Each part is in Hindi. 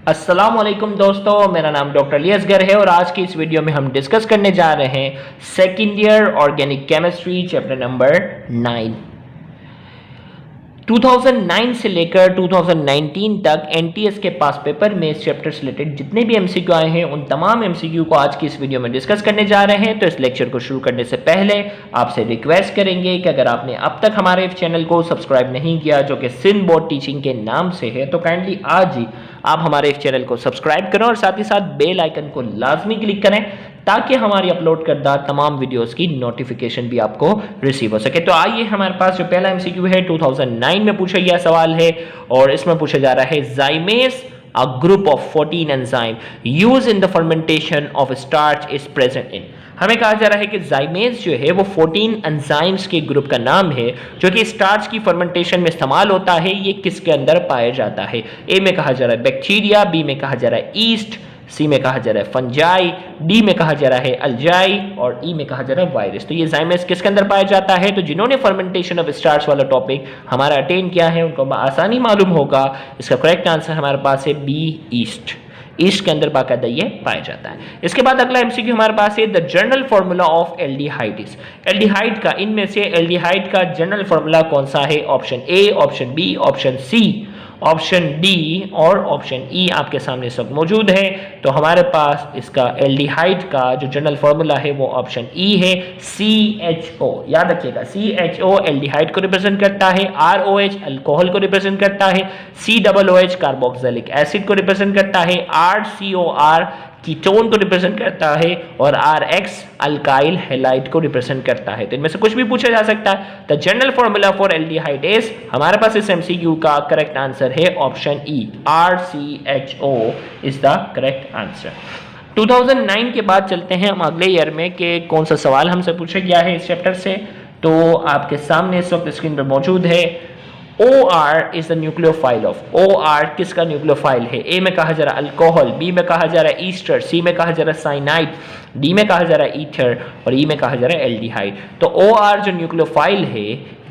अस्सलामुअलैकुम दोस्तों, मेरा नाम डॉक्टर अली असगर है और आज की इस वीडियो में हम डिस्कस करने जा रहे हैं second year organic chemistry chapter number 9। 2009 से लेकर 2019 तक एनटीएस के पास पेपर में इस चैप्टर से रिलेटेड जितने भी एमसीक्यू आए हैं उन तमाम एमसीक्यू को आज की इस वीडियो में डिस्कस करने जा रहे हैं। तो इस लेक्चर को शुरू करने से पहले आपसे रिक्वेस्ट करेंगे कि अगर आपने अब तक हमारे इस चैनल को सब्सक्राइब नहीं किया जो कि सिंध बोर्ड टीचिंग के नाम से है, तो काइंडली आज ही आप हमारे इस चैनल को सब्सक्राइब करें और साथ ही साथ बेल आइकन को लाजमी क्लिक करें ताकि हमारी अपलोड करदा तमाम वीडियोस की नोटिफिकेशन भी आपको रिसीव हो सके। तो आइए, हमारे पास जो पहला एमसीक्यू है 2009 में पूछा गया सवाल है और इसमें पूछा जा रहा है ज़ाइमेस a group of 14 enzyme used in the fermentation of starch is present in। हमें कहा जा रहा है कि ज़ाइमेस जो है वो 14 एंजाइम्स के ग्रुप का नाम है जो कि स्टार्च की फर्मेंटेशन में इस्तेमाल होता है। ये किसके अंदर पाया जाता है? ए में कहा जा रहा है बैक्टीरिया, बी में कहा जा रहा है ईस्ट, सी में कहा जा रहा है फंजाई, डी में कहा जा रहा है अल्जाई और ई में कहा जा रहा है वायरस। तो ये ज़ाइमेस किसके अंदर पाया जाता है? तो जिन्होंने फर्मेंटेशन ऑफ स्टार्च वाला टॉपिक हमारा अटेंड किया है उनको आसानी मालूम होगा। इसका करेक्ट आंसर हमारे पास है बी, ईस्ट। ईस्ट के अंदर बाकायदा ये पाया जाता है। इसके बाद अगला एमसीक्यू हमारे पास है the general formula of aldehydes. Aldehyde का, इनमें से एल्डिहाइड का जनरल फार्मूला कौन सा है? Option A, option B, option C, option D और ऑप्शन ई आपके सामने सब मौजूद है। तो हमारे पास इसका एल्डिहाइड का जो जनरल फार्मूला है वो ऑप्शन ई है, CHO। याद रखिएगा, CHO एल्डिहाइड को रिप्रेजेंट करता है, ROH अल्कोहल को रिप्रेजेंट करता है, COOH कार्बोक्सिलिक एसिड को रिप्रेजेंट करता है, RCOR कीटोन को रिप्रेजेंट करता है और RX अल्काइल हैलाइड को रिप्रेजेंट करता है। तो इनमें से कुछ भी पूछा जा सकता है। The general formula for aldehyde is, हमारे पास इस एमसीक्यू का करेक्ट आंसर है option E, RCHO is the correct answer. 2009 के बाद चलते हैं हम अगले ईयर में कि कौन सा सवाल हमसे पूछा गया है इस चैप्टर से। तो आपके सामने इस वक्त स्क्रीन पर मौजूद है OR is the nucleophile of. OR किसका न्यूक्लियोफाइल है? ए में कहा जा रहा है अल्कोहल, बी में कहा जा रहा है ईस्टर, सी में कहा जा रहा है साइनाइड, डी में कहा जा रहा है ईथर और ई में कहा जा रहा है एल्डिहाइड। तो OR जो न्यूक्लियोफाइल है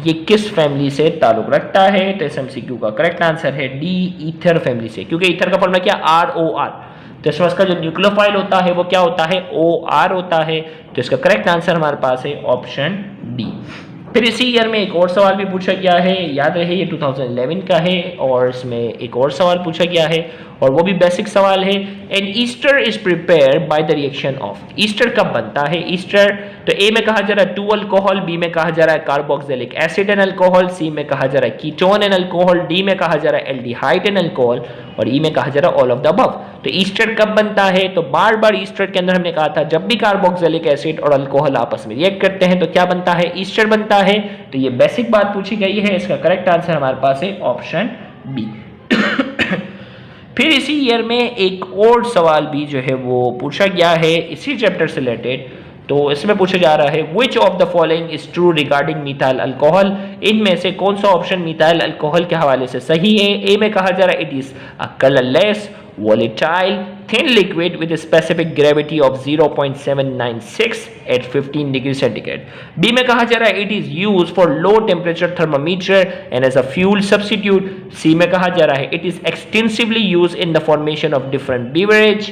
ये किस फैमिली से ताल्लुक रखता है? तो इस एमसीक्यू का करेक्ट आंसर है डी, ईथर फैमिली से, क्योंकि ईथर का फॉर्मूला क्या? ROR। तो इसमें इसका जो न्यूक्लियोफाइल होता है वो क्या होता है? OR होता है। तो इसका करेक्ट आंसर हमारे पास है ऑप्शन डी। फिर इसी ईयर में एक और सवाल भी पूछा गया है, याद रहे ये 2011 का है और इसमें एक और सवाल पूछा गया है और वो भी बेसिक सवाल है। An ester is prepare by the reaction of. Ester कब बनता है? ईस्टर, तो ए में कहा जा रहा है 2 अल्कोहल, बी में कहा जा रहा है कार्बोक्सिलिक एसिड एंड अल्कोहल, सी में कहा जा रहा है कीटोन एंड अल्कोहल, डी में कहा जा रहा है एल्डिहाइड एंड अल्कोहल और ई में कहा जा रहा है ऑल ऑफ द अबव। तो ईस्टर कब बनता है? तो बार बार ईस्टर के अंदर हमने कहा था जब भी कार्बोक्सिलिक एसिड और अल्कोहल आपस में रिएक्ट करते हैं तो क्या बनता है? ईस्टर बनता है। तो ये बेसिक बात पूछी गई है। इसका करेक्ट आंसर हमारे पास है ऑप्शन बी। फिर इसी ईयर में एक और सवाल भी जो है वो पूछा गया है इसी चैप्टर से रिलेटेड। तो इसमें पूछा जा रहा है which of the following is true regarding methyl alcohol. इनमें से कौन सा ऑप्शन मिथाइल अल्कोहल के हवाले से सही है? ए में कहा जा रहा है it is a colourless, volatile, thin liquid with a specific gravity of 0.796 at 15 degrees centigrade. B में कहा जा रहा है it is used for low temperature thermometer and as a fuel substitute. C में कहा जा रहा है it is extensively used in the formation of different beverage.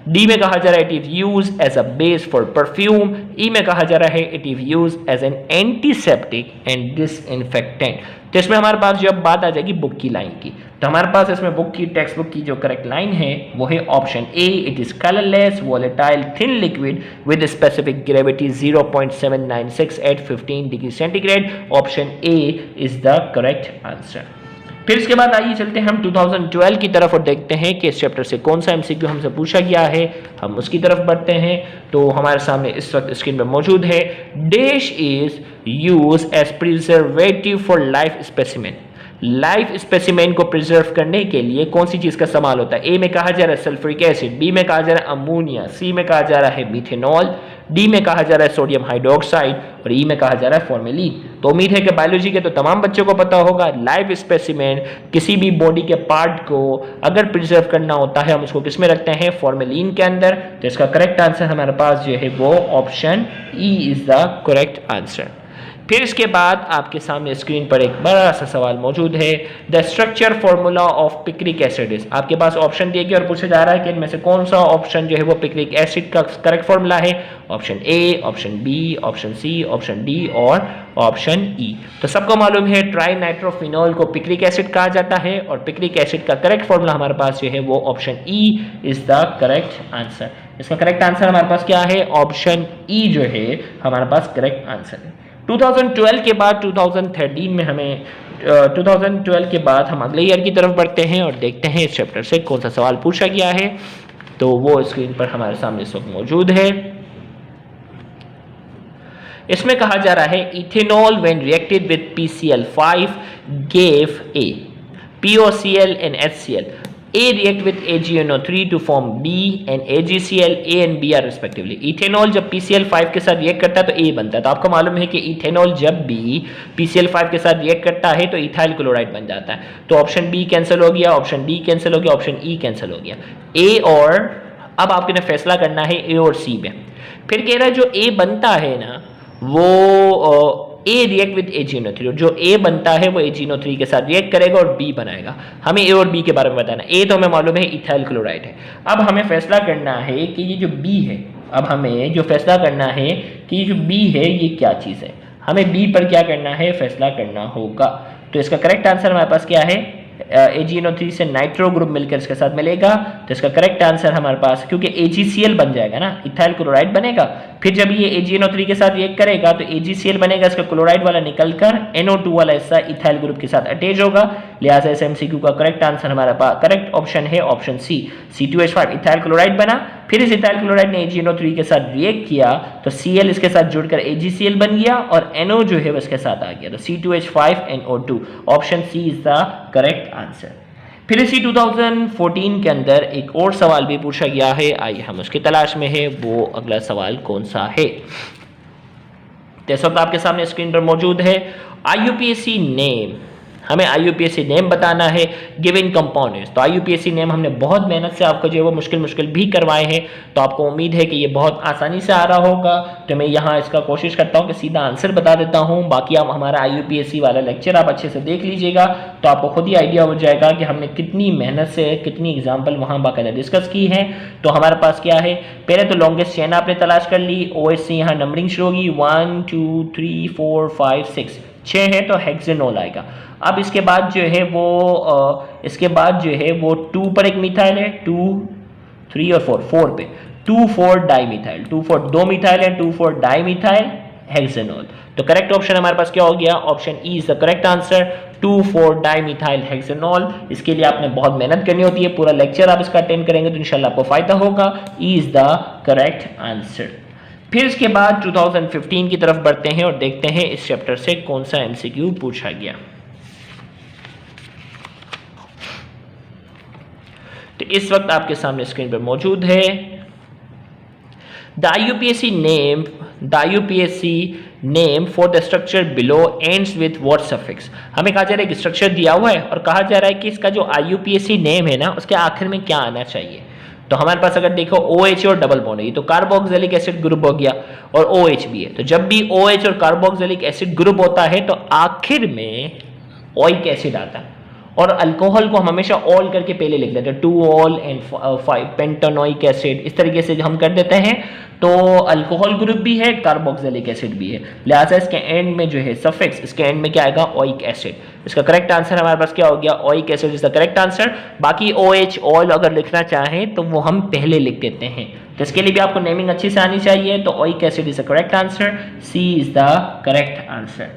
D में कहा जा रहा है it is use as a base for perfume. E में कहा जा रहा है it is use as an antiseptic and disinfectant. तो इसमें हमारे पास जब बात आ जाएगी बुक की लाइन की, तो हमारे पास इसमें बुक की, टेक्स्ट बुक की जो करेक्ट लाइन है वो है option A, it is colourless, volatile, thin liquid with specific gravity 0.796 at 15 degree centigrade. Option A is the correct answer. फिर इसके बाद आइए चलते हैं हम 2012 की तरफ और देखते हैं कि इस चैप्टर से कौन सा एमसीक्यू हमसे पूछा गया है। हम उसकी तरफ बढ़ते हैं। तो हमारे सामने इस वक्त स्क्रीन पर मौजूद है dash is use as preservative for life specimen. Life specimen को प्रिजर्व करने के लिए कौन सी चीज का इस्तेमाल होता है? ए में कहा जा रहा है सल्फ्यूरिक एसिड, बी में कहा जा रहा है अमोनिया, सी में कहा जा रहा है मिथेनॉल, डी में कहा जा रहा है सोडियम हाइड्रोक्साइड और ई में कहा जा रहा है फॉर्मेलिन। तो उम्मीद है कि बायोलॉजी के तो तमाम बच्चों को पता होगा लाइफ स्पेसिमेन किसी भी बॉडी के पार्ट को अगर प्रिजर्व करना होता है हम उसको किस में रखते हैं? फॉर्मेलिन के अंदर। तो इसका करेक्ट आंसर हमारे पास जो है वो option E is the correct answer. फिर इसके बाद आपके सामने स्क्रीन पर एक बड़ा सा सवाल मौजूद है, the structure formula of picric acid is. आपके पास ऑप्शन दिए गए और पूछा जा रहा है कि इनमें से कौन सा ऑप्शन जो है वो पिक्रिक एसिड का करेक्ट फॉर्मूला है। Option A, option B, option C, option D और ऑप्शन ई। तो सबको मालूम है ट्राई नाइट्रोफिनॉल को पिक्रिक एसिड कहा जाता है और पिक्रिक एसिड का करेक्ट फॉर्मूला हमारे पास जो है वो option E is the correct answer. इसका करेक्ट आंसर हमारे पास क्या है, ऑप्शन ई जो है हमारे पास करेक्ट आंसर है। 2012 के बाद 2013 में हमें 2012 के बाद हम अगले ईयर की तरफ बढ़ते हैं और देखते हैं इस चैप्टर से कौन सा सवाल पूछा गया है। तो वो स्क्रीन पर हमारे सामने इस वक्त मौजूद है। इसमें कहा जा रहा है ethanol when reacted with PCl5 gave A, POCl and HCl. A react with AgNO3 to form B and AgCl, A and B are respectively. Ethanol जब PCl5 के साथ रिएक्ट करता है तो A बनता है। तो आपको मालूम है कि इथेनॉल जब भी PCl5 के साथ रिएक्ट करता है तो इथाइल क्लोराइड बन जाता है। तो ऑप्शन बी कैंसिल हो गया, ऑप्शन डी कैंसिल हो गया, ऑप्शन ई कैंसिल हो गया। ए और अब आपने फैसला करना है ए और सी में। फिर कह रहा है जो ए बनता है ना वो ए रिएक्ट विद AgNO3, जो ए बनता है वो AgNO3 के साथ रिएक्ट करेगा और बी बनाएगा। हमें ए और बी के बारे में बताना। ए तो हमें मालूम है इथाइल क्लोराइड है। अब हमें फैसला करना है कि ये जो बी है, अब हमें जो फैसला करना है कि ये जो बी है ये क्या चीज़ है। हमें बी पर क्या करना है, फैसला करना होगा। तो इसका करेक्ट आंसर हमारे पास क्या है, AgNO3 से नाइट्रो ग्रुप मिलकर इसके साथ मिलेगा। तो इसका करेक्ट आंसर हमारे पास, क्योंकि AgCl बन जाएगा ना, इथाइल क्लोराइड बनेगा। फिर जब ये AgNO3 के साथ रिएक्ट करेगा तो AgCl बनेगा, इसका क्लोराइड वाला निकलकर NO2 वाला हिस्सा इथाइल ग्रुप के साथ अटैच होगा। लिहाजा इस MCQ का करेक्ट आंसर हमारे पास करेक्ट ऑप्शन है option C, C2H5 ethyl chloride बना। फिर इस इथाइल क्लोराइड ने AgNO3 के साथ रिएक्ट किया तो Cl इसके साथ जुड़कर AgCl बन गया और NO जो है वो इसके साथ आ गया। तो C2H5NO2 option C is the correct answer. फिर इसी 2014 के अंदर एक और सवाल भी पूछा गया है, आइए हम उसकी तलाश में है। वो अगला सवाल कौन सा है, तो इस वक्त आपके सामने स्क्रीन पर मौजूद है। IUPAC नेम, हमें IUPAC नेम बताना है गिवन कंपाउंड्स। तो IUPAC नेम हमने बहुत मेहनत से आपको जो है वो मुश्किल भी करवाए हैं। तो आपको उम्मीद है कि ये बहुत आसानी से आ रहा होगा। तो मैं यहाँ इसका कोशिश करता हूँ कि सीधा आंसर बता देता हूँ। बाकी आप हमारा IUPAC वाला लेक्चर आप अच्छे से देख लीजिएगा तो आपको खुद ही आइडिया हो जाएगा कि हमने कितनी मेहनत से कितनी एग्जाम्पल वहाँ बाकायदा डिस्कस की है। तो हमारे पास क्या है, पहले तो लॉन्गेस्ट चेन आपने तलाश कर ली। OH से यहाँ नंबरिंग शुरू होगी 1 2 3 4 5 6, 6 है तो हेक्सेनॉल आएगा। अब इसके बाद जो है वो 2 पर एक मिथाइल है, 2 3 और 4 पे 2,4 डाइमिथाइल, 2,4 2 मिथाइल है, 2,4 डाइमिथाइल हेक्सेनॉल। तो करेक्ट ऑप्शन हमारे पास क्या हो गया, option E is the correct answer, 2,4 dimethyl hexanol. इसके लिए आपने बहुत मेहनत करनी होती है, पूरा लेक्चर आप इसका अटेंड करेंगे तो इंशाल्लाह आपको फायदा होगा। ई इज द करेक्ट आंसर। फिर इसके बाद 2015 की तरफ बढ़ते हैं और देखते हैं इस चैप्टर से कौन सा MCQ पूछा गया। तो इस वक्त आपके सामने स्क्रीन पर मौजूद है the IUPAC name for the structure below ends with what suffix. हमें कहा जा रहा है कि स्ट्रक्चर दिया हुआ है और कहा जा रहा है कि इसका जो IUPAC नेम है ना उसके आखिर में क्या आना चाहिए। तो हमारे पास अगर देखो OH और डबल बॉन्ड है तो कार्बोक्सिलिक एसिड ग्रुप हो गया और OH भी है। तो जब भी OH और कार्बोक्सिलिक एसिड ग्रुप होता है तो आखिर में ओइक एसिड आता है और अल्कोहल को हम हमेशा ऑल करके पहले लिख देते हैं, 2 ऑल एंड 5 पेंटानोइक एसिड, इस तरीके से हम कर देते हैं। तो अल्कोहल ग्रुप भी है, कार्बोक्सिलिक एसिड भी है, लिहाजा इसके एंड में जो है सफिक्स, इसके एंड में क्या आएगा, ओइक एसिड। इसका करेक्ट आंसर हमारे पास क्या हो गया, oic acid is the correct answer. बाकी OH ऑल अगर लिखना चाहें तो वो हम पहले लिख देते हैं। तो इसके लिए भी आपको नेमिंग अच्छी से आनी चाहिए। तो oic acid is the correct answer, C is the correct answer.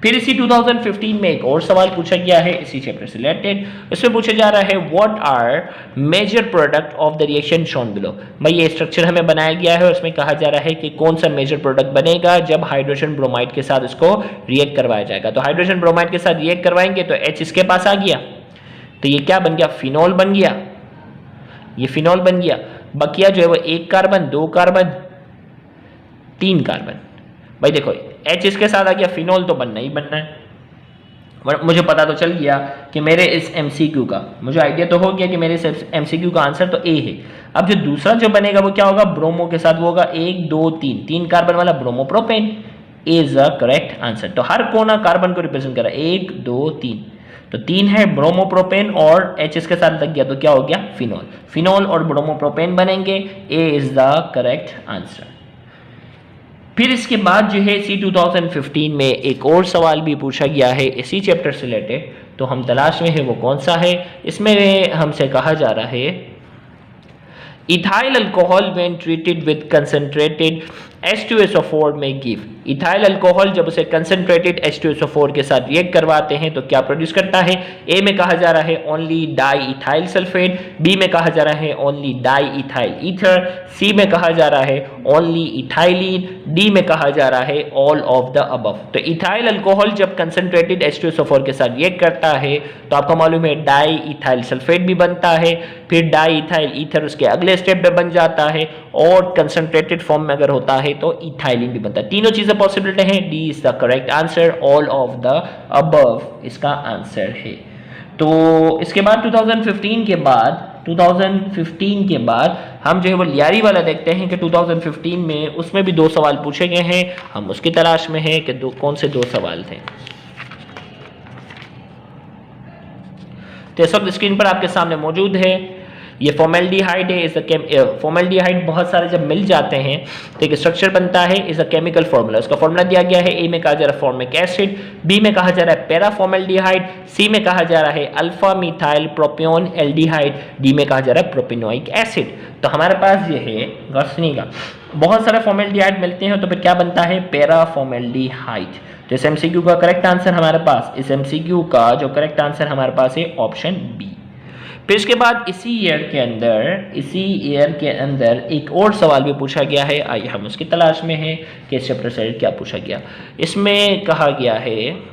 फिर इसी 2015 में एक और सवाल पूछा गया है इसी चैप्टर से रिलेटेड। इसमें पूछा जा रहा है what are major product of the reaction shown below. भाई ये स्ट्रक्चर हमें बनाया गया है और इसमें कहा जा रहा है कि कौन सा मेजर प्रोडक्ट बनेगा जब हाइड्रोजन ब्रोमाइड के साथ इसको रिएक्ट करवाया जाएगा। तो हाइड्रोजन ब्रोमाइड के साथ रिएक्ट करवाएंगे तो H इसके पास आ गया, तो ये क्या बन गया, फिनॉल बन गया, ये फिनॉल बन गया। बकिया जो है वो 1 कार्बन 2 कार्बन 3 कार्बन। भाई देखो H इसके साथ आ गया, फिनॉल तो बनना ही बनना है। मुझे पता तो चल गया कि मेरे इस MCQ का, मुझे आइडिया तो हो गया कि मेरे इस MCQ का आंसर तो A है। अब जो दूसरा जो बनेगा वो क्या होगा, ब्रोमो के साथ वो होगा 1 2 3 कार्बन वाला bromopropane. Is the correct answer. तो हर कोना कार्बन को रिप्रेजेंट कर रहा है, 1 2 3, तो 3 है ब्रोमोप्रोपेन और H इसके साथ लग गया तो क्या हो गया, फिनॉल। फिनॉल और ब्रोमोप्रोपेन बनेंगे, ए इज द करेक्ट आंसर। फिर इसके बाद जो है इसी 2015 में एक और सवाल भी पूछा गया है इसी चैप्टर से रिलेटेड, तो हम तलाश में है वो कौन सा है। इसमें हमसे कहा जा रहा है ethyl alcohol when treated with concentrated H2SO4 में गिव। इथाइल अल्कोहल जब उसे कंसंट्रेटेड H2SO4 के साथ रिएक्ट करवाते हैं तो क्या प्रोड्यूस करता है। ए में कहा जा रहा है only diethyl sulphate, B में कहा जा रहा है only diethyl ether, C में कहा जा रहा है ओनली इथाइलिन, डी में कहा जा रहा है ऑल ऑफ द अबव। तो इथाइल अल्कोहल जब कंसंट्रेटेड H2SO4 के साथ रिएक्ट करता है तो आपको मालूम है डाई इथाइल सल्फेट भी बनता है, फिर डाई इथाइल ईथर उसके अगले स्टेप पे बन जाता है, और कंसंट्रेटेड फॉर्म में अगर होता है तो इथाइलिन भी बनता है। तीनों चीजें पॉसिबिलिटी हैं, D is the correct answer, all of the above इसका आंसर है। तो इसके बाद 2015 के बाद हम जो है वो लियारी वाला देखते हैं कि 2015 में उसमें भी 2 सवाल पूछे गए हैं, हम उसकी तलाश में हैं कि कौन से 2 सवाल थे। तो इस वक्त स्क्रीन पर आपके सामने मौजूद है, ये फॉर्मेल्डिहाइड है। इस फॉर्मेल्डिहाइड बहुत सारे जब मिल जाते हैं तो एक स्ट्रक्चर बनता है, इज अ केमिकल फॉर्मूला। इसका फॉर्मूला दिया गया है, ए में कहा जा रहा है फॉर्मिक एसिड, बी में कहा जा रहा है पैराफॉर्मेल्डिहाइड, सी में कहा जा रहा है अल्फा मिथाइल प्रोपियोन एल्डिहाइड, डी में कहा जा रहा है प्रोपिनोइक एसिड। तो हमारे पास ये है गौसनी का बहुत सारे फॉर्मेल्डिहाइड मिलते हैं, तो फिर क्या बनता है, पैराफॉर्मेल्डिहाइड। तो इस एमसीक्यू का करेक्ट आंसर हमारे पास, इस एमसीक्यू का जो करेक्ट आंसर हमारे पास है ऑप्शन बी। फिर इसके बाद इसी ईयर के अंदर एक और सवाल भी पूछा गया है, आइए हम उसकी तलाश में हैं कि इस चैप्टर से क्या पूछा गया। इसमें कहा गया है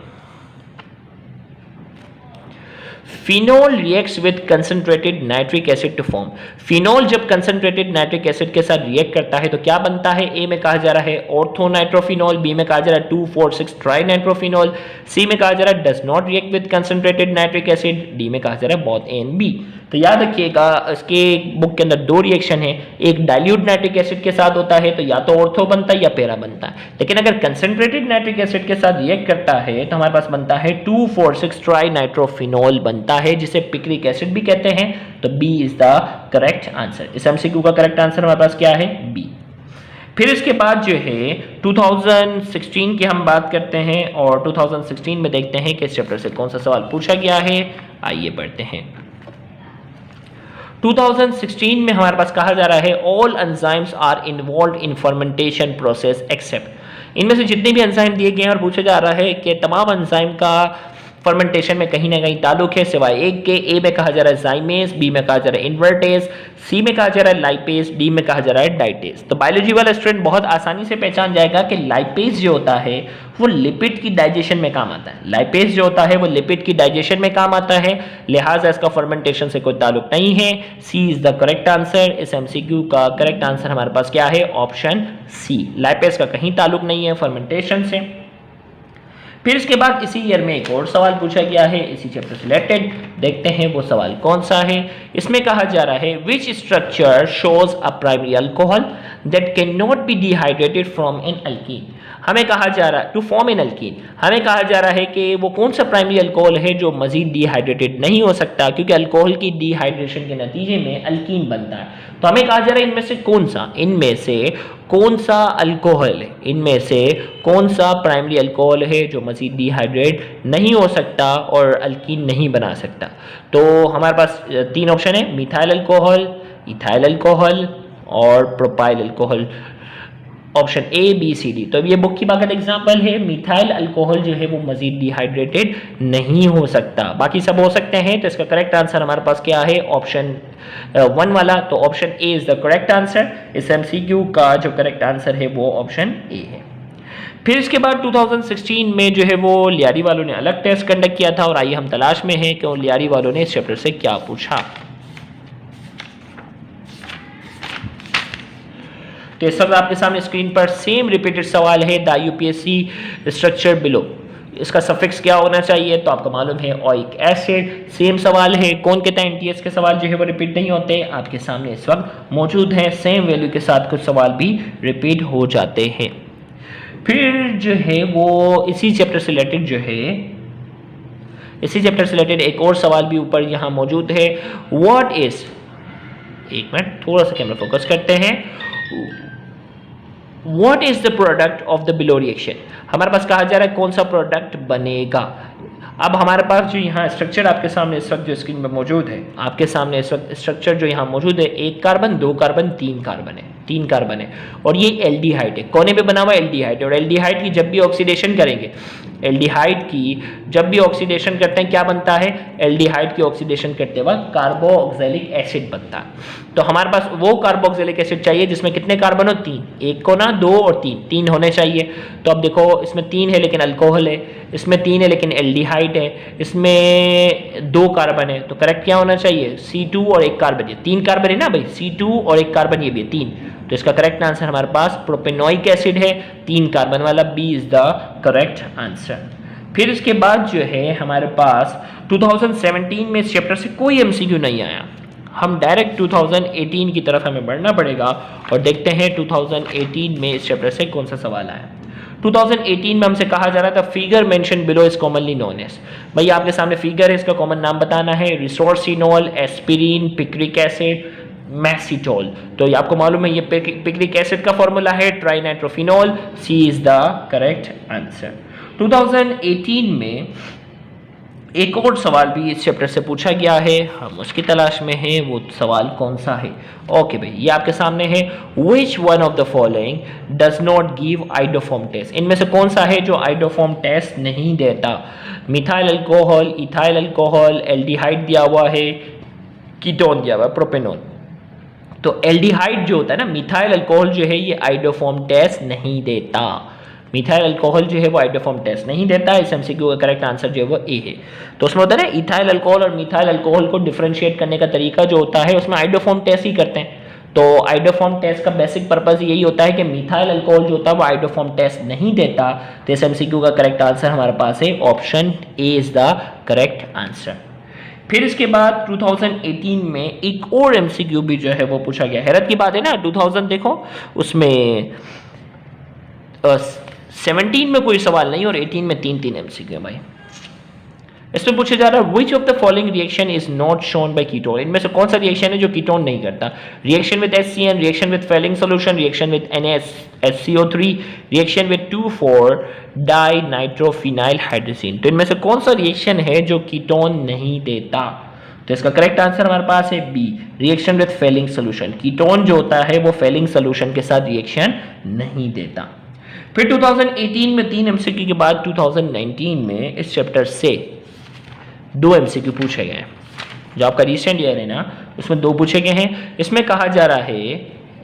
phenol reacts with concentrated nitric acid to form. Phenol जब कंसंट्रेटेड नाइट्रिक एसिड के साथ रिएक्ट करता है तो क्या बनता है, ए में कहा जा रहा है ऑर्थोनाइट्रोफिनोल, बी में कहा जा रहा है 2,4,6 ट्राइनाइट्रोफिनोल, सी में कहा जा रहा है does not react with concentrated nitric acid, D में कहा जा रहा है बोथ ए एंड बी। तो याद रखिएगा इसके बुक के अंदर 2 रिएक्शन है, एक डाइल्यूट नाइट्रिक एसिड के साथ होता है तो या तो ऑर्थो बनता है या पैरा बनता है, लेकिन अगर कंसंट्रेटेड नाइट्रिक एसिड के साथ रिएक्ट करता है तो हमारे पास बनता है 2,4,6 ट्राइनाइट्रोफिनोल बनता है, जिसे पिक्रिक एसिड भी कहते हैं। तो B is the correct answer. इस एमसीक्यू का करेक्ट आंसर हमारे पास क्या है, बी। फिर इसके बाद जो है 2016 की हम बात करते हैं और 2016 में देखते हैं कि इस चैप्टर से कौन सा सवाल पूछा गया है। आइए बढ़ते हैं। 2016 में हमारे पास कहा जा रहा है all enzymes are involve in fermentation process except. इनमें से जितने भी एंजाइम दिए गए हैं और पूछा जा रहा है कि तमाम एंजाइम का फर्मेंटेशन में कहीं ना कहीं ताल्लुक है सिवाय एक के। ए में कहा जा रहा है जाइमेज, बी में कहा जा रहा है इन्वर्टेज, सी में कहा जा रहा है लाइपेज, डी में कहा जा रहा है डाइटेज। तो बायोलॉजी वाला स्टूडेंट बहुत आसानी से पहचान जाएगा कि लाइपेज जो होता है वो लिपिड की डाइजेशन में काम आता है। लाइपेज जो होता है वो लिपिड की डाइजेशन में काम आता है, लिहाजा इसका फर्मेंटेशन से कोई ताल्लुक नहीं है। सी इज द करेक्ट आंसर। इस एमसीक्यू का करेक्ट आंसर हमारे पास क्या है, ऑप्शन सी। लाइपेज का कहीं ताल्लुक नहीं है फर्मेंटेशन से। फिर इसके बाद इसी ईयर में एक और सवाल पूछा गया है इसी चैप्टर से रिलेटेड, देखते हैं वो सवाल कौन सा है। इसमें कहा जा रहा है which structure shows a primary alcohol that can not be dehydrated from an alkene. हमें कहा जा रहा है टू फॉर्म एन अल्कीन, हमें कहा जा रहा है कि वो कौन सा प्राइमरी अल्कोहल है जो मजीद डिहाइड्रेटेड नहीं हो सकता, क्योंकि अल्कोहल की डिहाइड्रेशन के नतीजे में अल्कीन बनता है। तो हमें कहा जा रहा है इनमें से कौन सा अल्कोहल है, इनमें से कौन सा प्राइमरी अल्कोहल है जो मजीद डिहाइड्रेट नहीं हो सकता और अल्कीन नहीं बना सकता। तो हमारे पास 3 ऑप्शन है, मिथाइल अल्कोहल, इथाइल अल्कोहल और propyl alcohol. Option A B C D. तो ये बुक की बाकायदा एग्जाम्पल है, मिथाइल अल्कोहल जो है वो मजीद डिहाइड्रेटेड नहीं हो सकता, बाकी सब हो सकते हैं। तो इसका करेक्ट आंसर हमारे पास क्या है, ऑप्शन 1 वाला। तो option A is the correct answer. इस एमसीक्यू का जो करेक्ट आंसर है वो ऑप्शन ए है। फिर इसके बाद 2016 में जो है वो लियारी वालों ने अलग टेस्ट कंडक्ट किया था, और आइए हम तलाश में हैं कि लियारी वालों ने इस चैप्टर से क्या पूछा। तो इस वक्त आपके सामने स्क्रीन पर सेम रिपीटेड सवाल है, द यूपीएससी स्ट्रक्चर बिलो, इसका सफिक्स क्या होना चाहिए, तो आपको मालूम है ओइक एसिड। सेम सवाल है, कौन कहता है एनटीएस के सवाल जो है वो रिपीट नहीं होते, आपके सामने इस वक्त मौजूद हैं, सेम वैल्यू के साथ कुछ सवाल भी रिपीट हो जाते हैं। फिर जो है वो इसी चैप्टर से रिलेटेड एक और सवाल भी ऊपर यहाँ मौजूद है। व्हाट इज, एक मिनट थोड़ा सा कैमरा फोकस करते हैं। What is the product of the below reaction, हमारे पास कहा जा रहा है कौन सा प्रोडक्ट बनेगा। अब हमारे पास जो यहाँ स्ट्रक्चर आपके सामने इस वक्त जो स्क्रीन में मौजूद है, आपके सामने इस वक्त स्ट्रक्चर जो यहाँ मौजूद है, 1 कार्बन 2 कार्बन 3 कार्बन है और ये एल्डिहाइड है। कोने पे बना हुआ एल्डिहाइड, और एल्डिहाइड की जब भी ऑक्सीडेशन करेंगे, एल्डिहाइड की जब भी ऑक्सीडेशन करते हैं क्या बनता है, एल्डिहाइड की ऑक्सीडेशन करते वक्त कार्बोक्सिलिक एसिड बनता है। तो हमारे पास वो कार्बोक्सिलिक एसिड चाहिए जिसमें कितने कार्बन हो, 3, एक को ना 2 और 3 होने चाहिए। तो अब देखो इसमें 3 है लेकिन अल्कोहल है, इसमें 3 है लेकिन एल्डिहाइड है, इसमें 2 कार्बन है, तो करेक्ट क्या होना चाहिए, C2 और 1 कार्बन। ये 3 कार्बन है ना भाई, C2 और 1 कार्बन, ये भी 3, तो इसका करेक्ट आंसर हमारे पास प्रोपेनोइक एसिड है, 3 कार्बन वाला, B is the correct answer. फिर इसके बाद जो है हमारे पास 2017 में इस चैप्टर से कोई एमसीक्यू नहीं आया, हम डायरेक्ट 2018 की तरफ हमें बढ़ना पड़ेगा और देखते हैं 2018 में इस चैप्टर से कौन सा सवाल आया। 2018 में हमसे कहा जा रहा था figure mention below is commonly known as, भाई आपके सामने फिगर है, इसका कॉमन नाम बताना है, resorcinol, aspirin, picric acid, mesitol. तो ये आपको मालूम है ये पिक्रिक एसिड का फॉर्मूला है trinitrophenol, C is the correct answer. 2018 में एक और सवाल भी इस चैप्टर से पूछा गया है, हम उसकी तलाश में हैं, वो सवाल कौन सा है। ओके भाई, ये आपके सामने है, which one of the following does not give iodoform test, इनमें से कौन सा है जो आइडोफॉर्म टेस्ट नहीं देता। Methyl alcohol, ethyl alcohol, aldehyde दिया हुआ है, कीटोन दिया हुआ है, प्रोपेनॉल। तो एल्डिहाइड जो होता है ना, मिथाइल अल्कोहल जो है ये आइडोफॉर्म टेस्ट नहीं देता, मिथाइल अल्कोहल जो है वो आइडोफॉर्म टेस्ट नहीं देता। इस एमसीक्यू का करेक्ट आंसर जो है वो ए है। तो उसमें होता है ना इथाइल अल्कोहल और मिथाइल अल्कोहल को डिफरेंशिएट करने का तरीका जो होता है उसमें आइडोफॉर्म टेस्ट ही करते हैं। तो आइडोफॉर्म टेस्ट का बेसिक पर्पज यही होता है कि मिथाइल अल्कोहल जो होता है वो आइडोफॉर्म टेस्ट नहीं देता। तो इस एमसीक्यू का करेक्ट आंसर हमारे पास है option A is the correct answer. फिर इसके बाद 2018 में एक और एमसीक्यू भी जो है वो पूछा गया। हैरत की बात है ना, 2000 देखो उसमें 17 में कोई सवाल नहीं और 18 में 3 एमसीक्यू है भाई। इसमें पूछा जा रहा है which of the following reaction is not shown by ketone, इनमें से कौन सा रिएक्शन है जो कीटोन नहीं करता। Reaction with HCN, reaction with Fehling solution, reaction with NaSCO3, reaction with 2,4 di nitrophenyl hydrazine. तो इनमें से कौन सा रिएक्शन है जो कीटोन नहीं देता। तो इसका करेक्ट आंसर हमारे पास है B, reaction with Fehling solution. Ketone जो होता है वो फेलिंग सॉल्यूशन के साथ रिएक्शन नहीं देता। फिर 2018 में 3 एमसीक्यू के बाद 2019 में इस चैप्टर से 2 एमसीक्यू पूछे गए हैं। जो आपका रिसेंट ईयर है ना उसमें 2 पूछे गए हैं। इसमें कहा जा रहा है,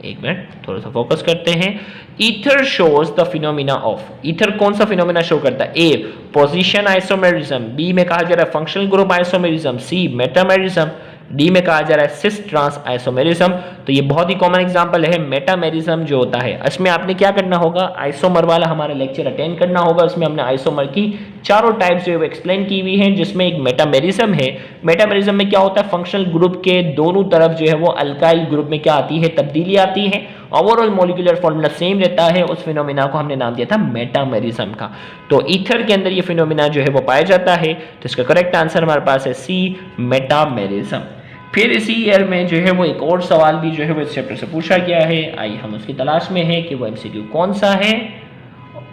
एक मिनट थोड़ा सा फोकस करते हैं, ether shows the phenomena of, ether कौन सा फिनोमिना शो करता है। ए पोजीशन आइसोमेरिज्म, बी में कहा जा रहा है फंक्शनल ग्रुप आइसोमेरिज्म, सी मेटामेरिज्म, डी में कहा जा रहा है सिस ट्रांस आइसोमेरिज्म। तो ये बहुत ही कॉमन एग्जांपल है मेटामेरिज्म जो होता है। इसमें आपने क्या करना होगा, आइसोमर वाला हमारा लेक्चर अटेंड करना होगा। उसमें हमने आइसोमर की चारों टाइप्स जो है वो एक्सप्लेन की हुई हैं, जिसमें एक मेटामेरिज्म है। मेटामेरिज्म में क्या होता है, फंक्शनल ग्रुप के दोनों तरफ जो है वो अल्काइल ग्रुप में क्या आती है, तब्दीली आती है। ओवरऑल मॉलिक्यूलर फॉर्मूला सेम रहता है। उस फिनोमिना को हमने नाम दिया था मेटामेरिज्म का। तो ईथर के अंदर ये फिनोमिना जो है वो पाया जाता है। तो इसका करेक्ट आंसर हमारे पास है सी, मेटामेरिज्म। फिर इसी ईयर में जो है वो एक और सवाल भी जो है वो इस चैप्टर से पूछा गया है। आइए हम उसकी तलाश में हैं कि वो एमसीक्यू कौन सा है।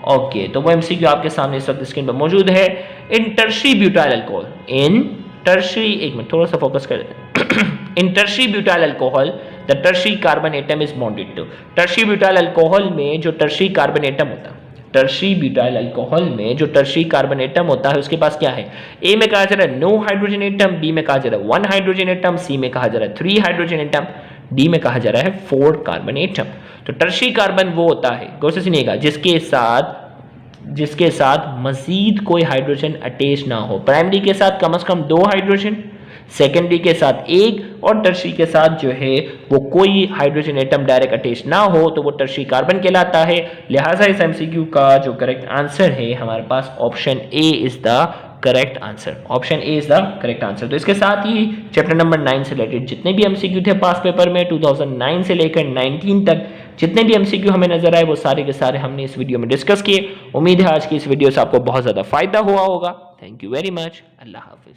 ओके, तो वो एमसीक्यू आपके सामने इस वक्त स्क्रीन पर मौजूद है। In tertiary butyl alcohol, in tertiary, एक मिनट थोड़ा सा फोकस कर देते हैं। In tertiary butyl alcohol the tertiary carbon atom is bonded to, tertiary butyl alcohol में जो टर्शरी कार्बन एटम होता है, टर्शरी ब्यूटाइल अल्कोहल में जो टर्शरी कार्बन एटम होता है उसके पास क्या है, ए में कहा जा रहा है नो हाइड्रोजन एटम, बी में कहा जा रहा है 1 हाइड्रोजन एटम, सी में कहा जा रहा है 3 हाइड्रोजन एटम, डी में कहा जा रहा है 4 कार्बन एटम। तो टर्शरी कार्बन वो होता है, गौर से सुनिएगा, जिसके साथ मजीद कोई हाइड्रोजन अटैच ना हो। प्राइमरी के साथ कम से कम 2 हाइड्रोजन, सेकेंडरी के साथ 1 और टर्शरी के साथ जो है वो कोई हाइड्रोजन एटम डायरेक्ट अटैच ना हो, तो वो टर्शरी कार्बन कहलाता है। लिहाजा इस एमसीक्यू का जो करेक्ट आंसर है हमारे पास option A is the correct answer, option A is the correct answer. तो इसके साथ ही चैप्टर नंबर 9 से रिलेटेड जितने भी एमसीक्यू थे पास पेपर में 2009 से लेकर 19 तक जितने भी MCQ हमें नजर आए वो सारे के सारे हमने इस वीडियो में डिस्कस किए। उम्मीद है आज की इस वीडियो से आपको बहुत ज़्यादा फायदा हुआ होगा। Thank you very much. अल्लाह हाफिज़।